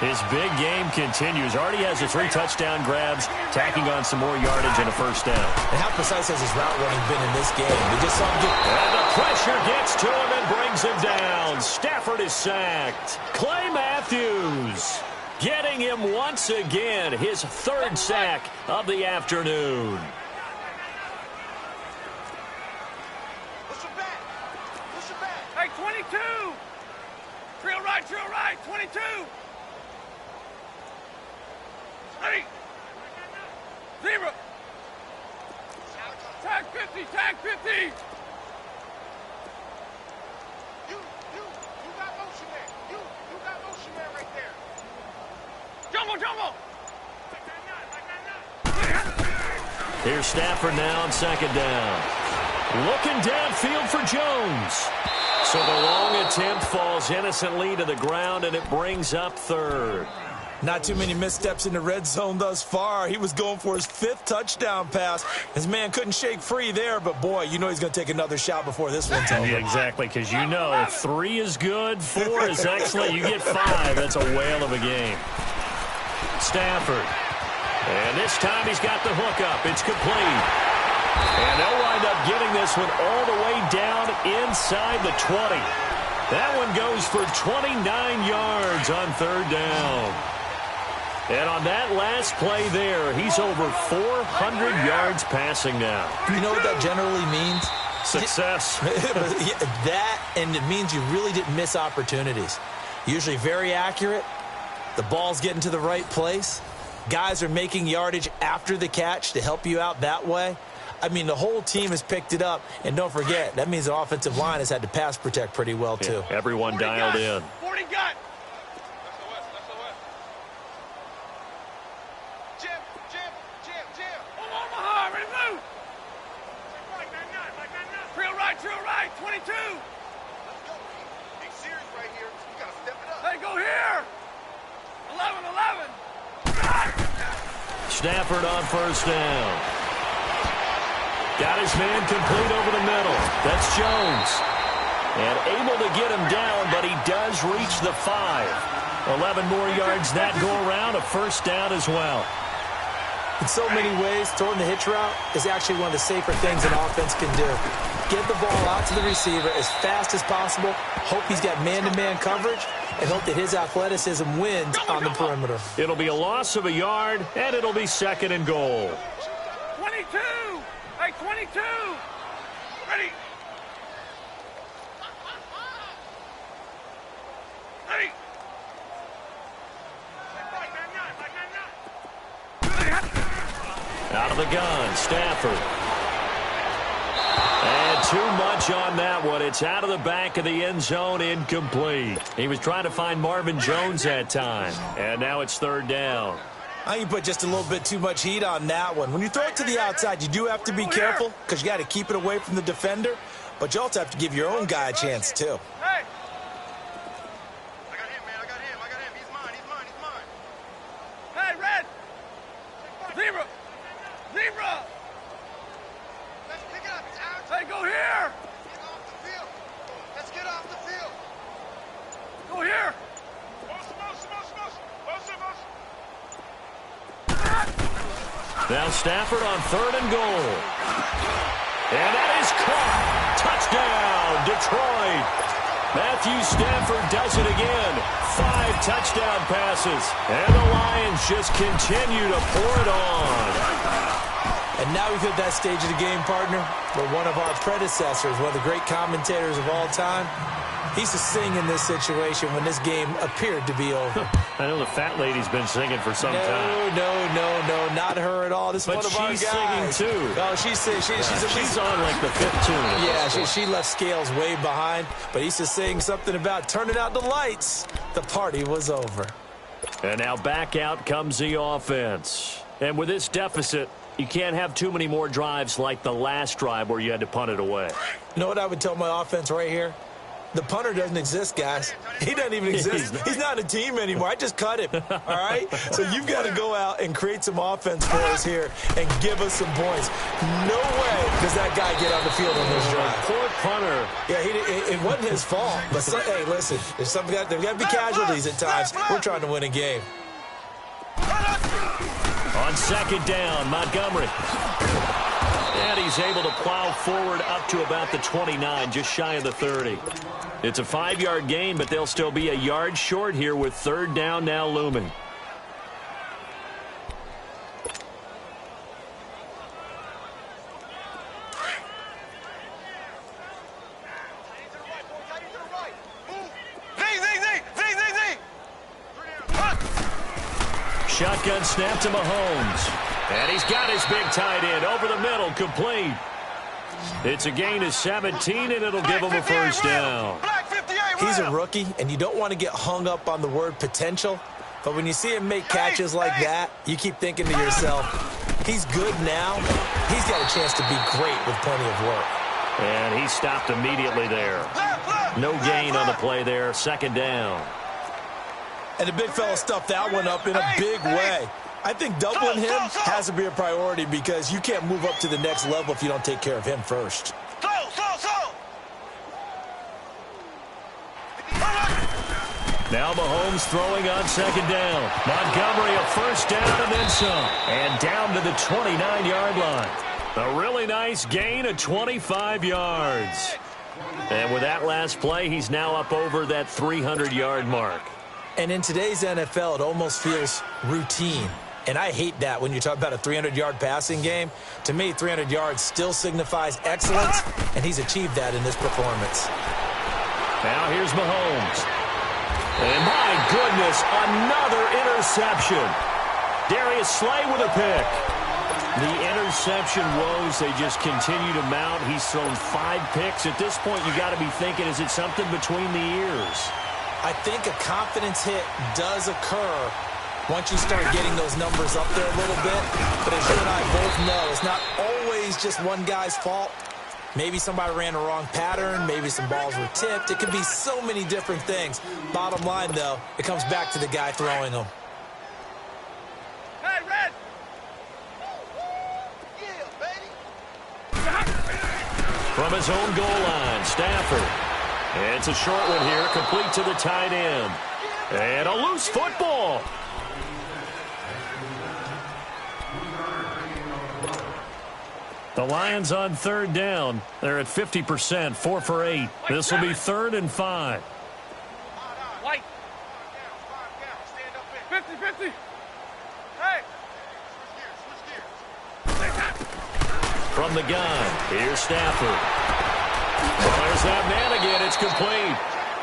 His big game continues. Already has the 3 touchdown grabs, tacking on some more yardage and a first down. And how precise has his route running been in this game? They just saw him get... And the pressure gets to him and brings him down. Stafford is sacked. Clay Matthews getting him once again, his 3rd sack of the afternoon. Push it back. Push it back. Hey, 22. Trail right, 22. Hey. 0. Tag 50, tag 50. You got motion there. You got motion there right there. Jumbo. Here's Stafford now on 2nd down. Looking downfield for Jones. So the long attempt falls innocently to the ground, and it brings up 3rd. Not too many missteps in the red zone thus far. He was going for his 5th touchdown pass. His man couldn't shake free there, but boy, you know he's going to take another shot before this one's over. Yeah, exactly, because you know 3 is good, 4 is excellent. You get 5, that's a whale of a game. Stafford. And this time he's got the hook up. It's complete. And they'll wind up getting this one all the way down inside the 20. That one goes for 29 yards on 3rd down. And on that last play there, he's over 400 yards passing now. You know what that generally means? Success. That, and it means you really didn't miss opportunities. Usually very accurate. The ball's getting to the right place. Guys are making yardage after the catch to help you out that way. I mean, the whole team has picked it up. And don't forget, that means the offensive line has had to pass protect pretty well, too. Yeah, everyone dialed in. 40 got. Jim. Omaha, ready to move. Trail right, 22. Let's go. Big series right here. You got to step it up. Hey, go here. 11. Stafford on 1st down. Got his man complete over the middle. That's Jones. And able to get him down, but he does reach the 5. 11 more yards that go around, a first down as well. In so many ways, throwing the hitch route is actually one of the safer things an offense can do. Get the ball out to the receiver as fast as possible, hope he's got man-to-man coverage, and hope that his athleticism wins on the perimeter. It'll be a loss of a yard, and it'll be 2nd and goal. 22. Hey, 22. Ready. Ready. Out of the gun, Stafford. And too much on that one. It's out of the back of the end zone, incomplete. He was trying to find Marvin Jones that time. And now it's 3rd down. I think you put just a little bit too much heat on that one. When you throw it to the outside, you do have to be careful because you got to keep it away from the defender. But you also have to give your own guy a chance, too. Hey. I got him, man. I got him. He's mine. Hey, red. 0. Let's pick it up. It's out. Hey, go here. Get off the field. Let's get off the field. Go here. Now Stafford on 3rd and goal. And that is caught. Touchdown, Detroit. Matthew Stafford does it again. 5 touchdown passes. And the Lions just continue to pour it on. And now we've hit that stage of the game, partner, where one of our predecessors, one of the great commentators of all time, he used to sing in this situation when this game appeared to be over. I know the fat lady's been singing for some time. No, not her at all. This is one of our guys. But she's singing, too. Oh, she's on, like, the 5th tune. Yeah, she left Scales way behind, but he used to sing something about turning out the lights. The party was over. And now back out comes the offense. And with this deficit, you can't have too many more drives like the last drive where you had to punt it away. You know what I would tell my offense right here? The punter doesn't exist, guys. He doesn't even exist. He's not a team anymore. I just cut him, all right? So you've got to go out and create some offense for us here and give us some points. No way does that guy get on the field on this drive. Poor punter. Yeah, it wasn't his fault. But, hey, listen, there's got to be casualties at times. We're trying to win a game. On second down, Montgomery. And he's able to plow forward up to about the 29, just shy of the 30. It's a 5-yard gain, but they'll still be a yard short here with third down now looming. Shotgun snap to Mahomes. And he's got his big tight end over the middle, complete. It's a gain of 17, and it'll give him a first down. He's a rookie, and you don't want to get hung up on the word potential. But when you see him make catches like that, you keep thinking to yourself, he's good now. He's got a chance to be great with plenty of work. And he stopped immediately there. No gain on the play there, second down. And the big fella stuffed that one up in a big way. I think doubling him has to be a priority because you can't move up to the next level if you don't take care of him first. Now Mahomes throwing on second down. Montgomery a first down and then some. And down to the 29-yard line. A really nice gain of 25 yards. And with that last play, he's now up over that 300-yard mark. And in today's NFL, it almost feels routine. And I hate that when you talk about a 300-yard passing game. To me, 300 yards still signifies excellence, and he's achieved that in this performance. Now here's Mahomes. And my goodness, another interception. Darius Slay with a pick. The interception woes, they just continue to mount. He's thrown 5 picks. At this point, you got to be thinking, is it something between the ears? I think a confidence hit does occur once you start getting those numbers up there a little bit. But as you and I both know, it's not always just one guy's fault. Maybe somebody ran the wrong pattern. Maybe some balls were tipped. It could be so many different things. Bottom line, though, it comes back to the guy throwing them. Hey, Red! Yeah, baby! From his own goal line, Stafford. It's a short one here, complete to the tight end. And a loose football. The Lions on third down. They're at 50%, 4 for 8. This will be 3rd and 5. White. 50-50. Hey. Switch gears. From the gun, here's Stafford. Well, there's that man again. It's complete.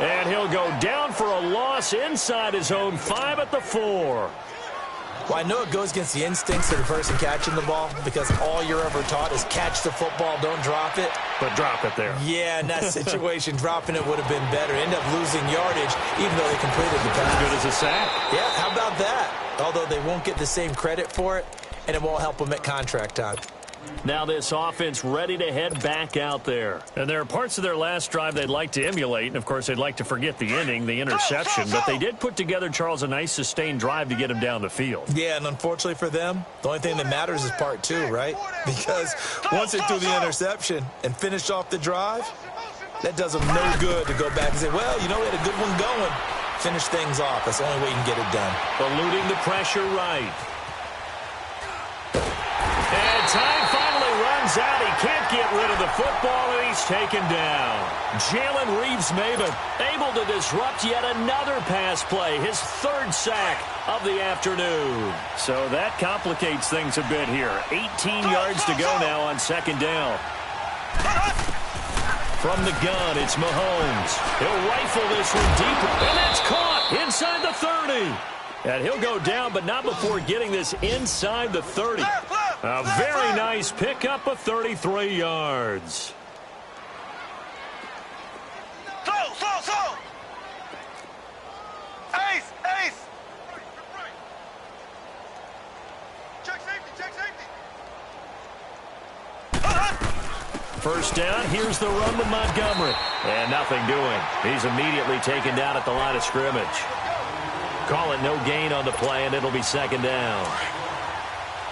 And he'll go down for a loss inside his own 5 at the 4. Well, I know it goes against the instincts of the person catching the ball because all you're ever taught is catch the football, don't drop it. But drop it there. Yeah, in that situation, dropping it would have been better. End up losing yardage even though they completed the pass. As good as a sack. Yeah, how about that? Although they won't get the same credit for it, and it won't help them at contract time. Now this offense ready to head back out there. And there are parts of their last drive they'd like to emulate. And, of course, they'd like to forget the inning, the interception. But they did put together, Charles, a nice sustained drive to get him down the field. Yeah, and unfortunately for them, the only thing that matters is part 2, right? Because once they threw the interception and finished off the drive, that does them no good to go back and say, well, you know, we had a good one going. Finish things off. That's the only way you can get it done. Eluding the pressure right. And time finally runs out. He can't get rid of the football, and he's taken down. Jalen Reeves-Maybin able to disrupt yet another pass play, his 3rd sack of the afternoon. So that complicates things a bit here. 18 yards to go now on second down. From the gun, it's Mahomes. He'll rifle this one deeper, and that's caught inside the 30. And he'll go down, but not before getting this inside the 30. A very nice pickup of 33 yards. Throw! Ace! Check safety! First down, here's the run to Montgomery. And nothing doing. He's immediately taken down at the line of scrimmage. Call it no gain on the play, and it'll be second down.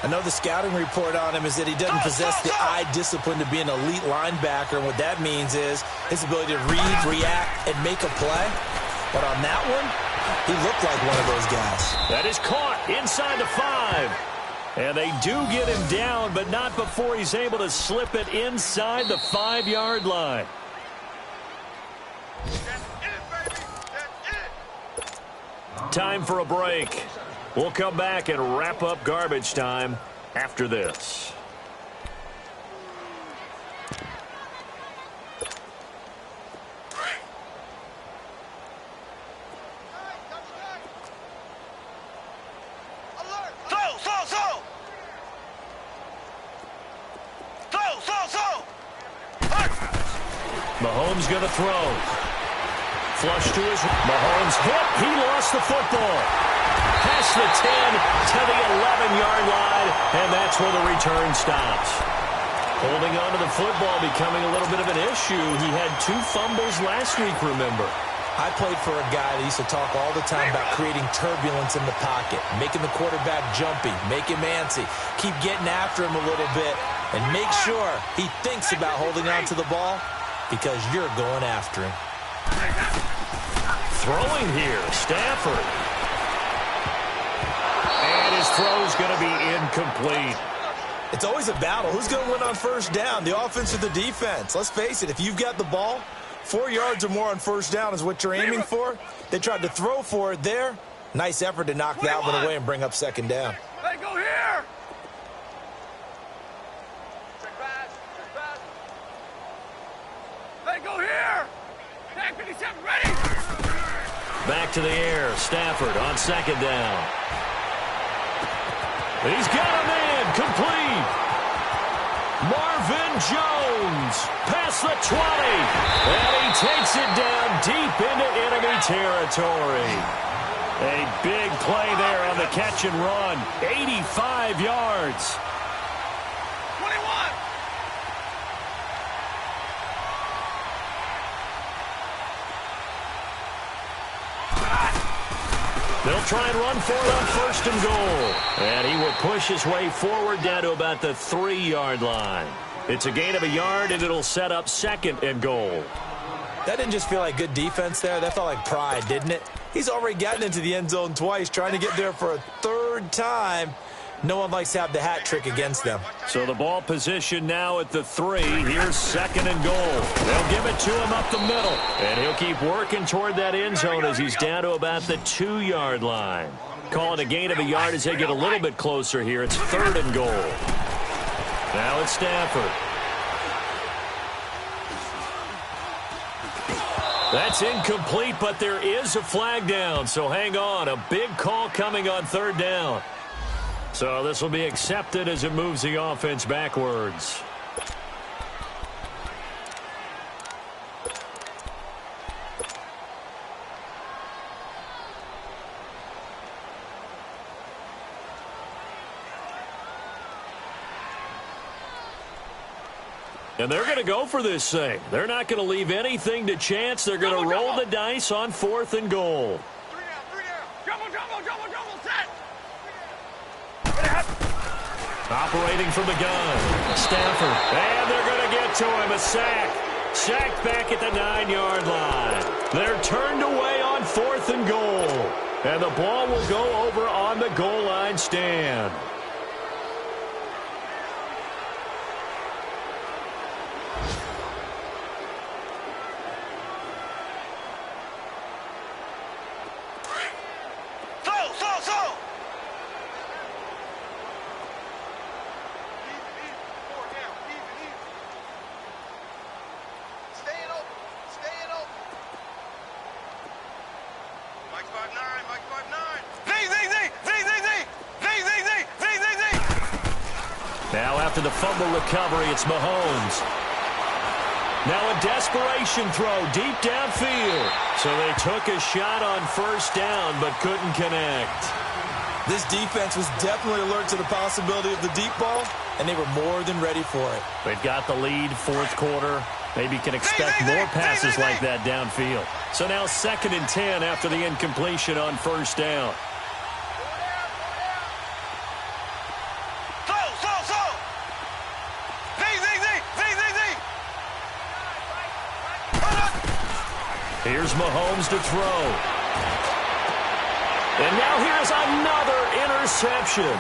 I know the scouting report on him is that he doesn't possess the eye discipline to be an elite linebacker. And what that means is his ability to read, react, and make a play. But on that one, he looked like one of those guys. That is caught inside the 5. And they do get him down, but not before he's able to slip it inside the 5-yard line. Time for a break. We'll come back and wrap up garbage time after this. Mahomes going to throw. Flush to his... Mahomes hit. He lost the football. Past the 10 to the 11-yard line, and that's where the return stops. Holding on to the football becoming a little bit of an issue. He had 2 fumbles last week, remember. I played for a guy that used to talk all the time about creating turbulence in the pocket, making the quarterback jumpy, make him antsy, keep getting after him a little bit, and make sure he thinks about holding on to the ball because you're going after him. Throwing here, Stafford. And his throw's going to be incomplete. It's always a battle. Who's going to win on first down, the offense or the defense? Let's face it, if you've got the ball, 4 yards or more on first down is what you're aiming for. They tried to throw for it there. Nice effort to knock that one away and bring up second down. Hey, go here! Hey, go here! 57, ready! Back to the air. Stafford on second down. He's got a man. Complete. Marvin Jones past the 20. And he takes it down deep into enemy territory. A big play there on the catch and run. 85 yards. 21. They'll try and run for it on first and goal. And he will push his way forward down to about the 3-yard line. It's a gain of a yard, and it'll set up second and goal. That didn't just feel like good defense there. That felt like pride, didn't it? He's already gotten into the end zone twice, trying to get there for a 3rd time. No one likes to have the hat trick against them. So the ball position now at the 3. Here's second and goal. They'll give it to him up the middle. And he'll keep working toward that end zone as he's down to about the 2-yard line. Call it a gain of a yard as they get a little bit closer here. It's 3rd and goal. Now it's Stafford. That's incomplete, but there is a flag down. So hang on. A big call coming on 3rd down. So this will be accepted as it moves the offense backwards. And they're going to go for this thing. They're not going to leave anything to chance. They're going to roll the dice on 4th and goal. 3 down. Double, set. Operating from the gun. Stafford. And they're going to get to him. A sack. Sacked back at the 9-yard line. They're turned away on 4th and goal. And the ball will go over on the goal line stand. Now after the fumble recovery, it's Mahomes. Now a desperation throw deep downfield. So they took a shot on first down but couldn't connect. This defense was definitely alert to the possibility of the deep ball, and they were more than ready for it. They've got the lead, fourth quarter. Maybe can expect more passes like that downfield. So now 2nd and 10 after the incompletion on first down. Here's Mahomes to throw. And now here's another interception.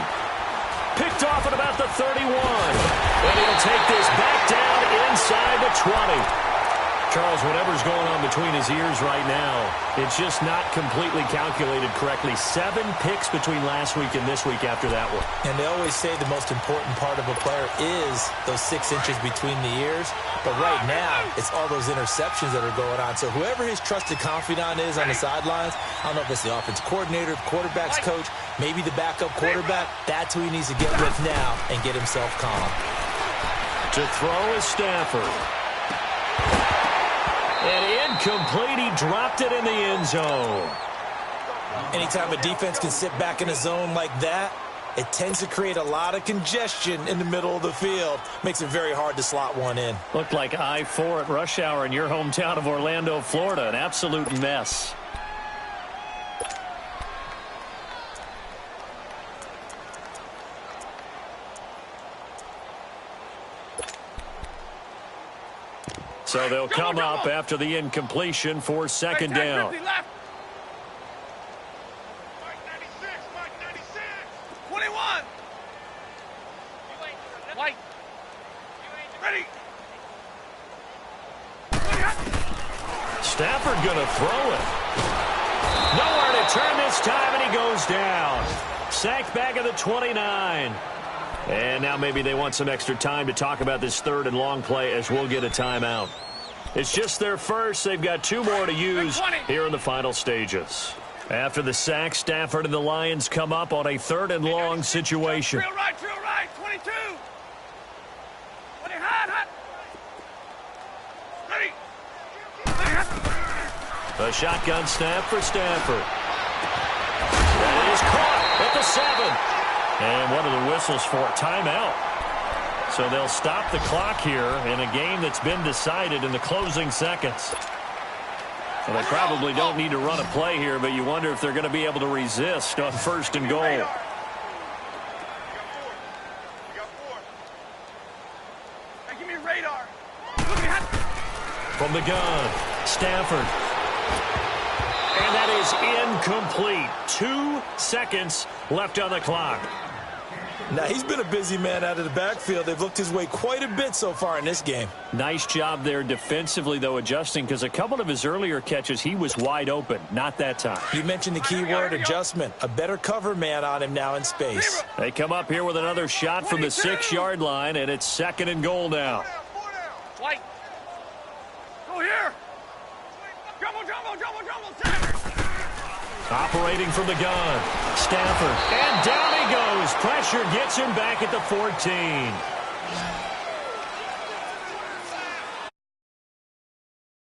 Picked off at about the 31. And he'll take this back down inside the 20. Charles, whatever's going on between his ears right now, it's just not completely calculated correctly. 7 picks between last week and this week after that one. And they always say the most important part of a player is those 6 inches between the ears. But right now, it's all those interceptions that are going on. So whoever his trusted confidant is on the sidelines, I don't know if it's the offense coordinator, the quarterback's coach, maybe the backup quarterback, that's who he needs to get with now and get himself calm. To throw is Stafford. And incomplete, he dropped it in the end zone. Anytime a defense can sit back in a zone like that, it tends to create a lot of congestion in the middle of the field. Makes it very hard to slot one in. Looked like I-4 at rush hour in your hometown of Orlando, Florida. An absolute mess. So they'll come up after the incompletion for 2nd down. Mike 96, Mike 96. 21. White. Ready. Stafford gonna throw it. Nowhere to turn this time, and he goes down. Sacked back at the 29. And now maybe they want some extra time to talk about this 3rd and long play as we'll get a timeout. It's just their first. They've got 2 more to use here in the final stages. After the sack, Stafford and the Lions come up on a 3rd and long situation. Drill right, 22. Hot. Ready. A shotgun snap for Stafford. That is caught at the 7. And what are the whistles for? Timeout. So they'll stop the clock here in a game that's been decided in the closing seconds. Well, they probably don't need to run a play here, but you wonder if they're going to be able to resist on 1st and goal. We got 4. Hey, give me radar. From the gun, Stafford. And that is incomplete. 2 seconds left on the clock. Now, he's been a busy man out of the backfield. They've looked his way quite a bit so far in this game. Nice job there defensively, though, adjusting, because a couple of his earlier catches, he was wide open. Not that time. You mentioned the key word, adjustment. A better cover man on him now in space. They come up here with another shot from the 6-yard line, and it's 2nd and goal now. White. Go here. Jumbo. Operating from the gun, Stafford. And down he goes. Pressure gets him back at the 14.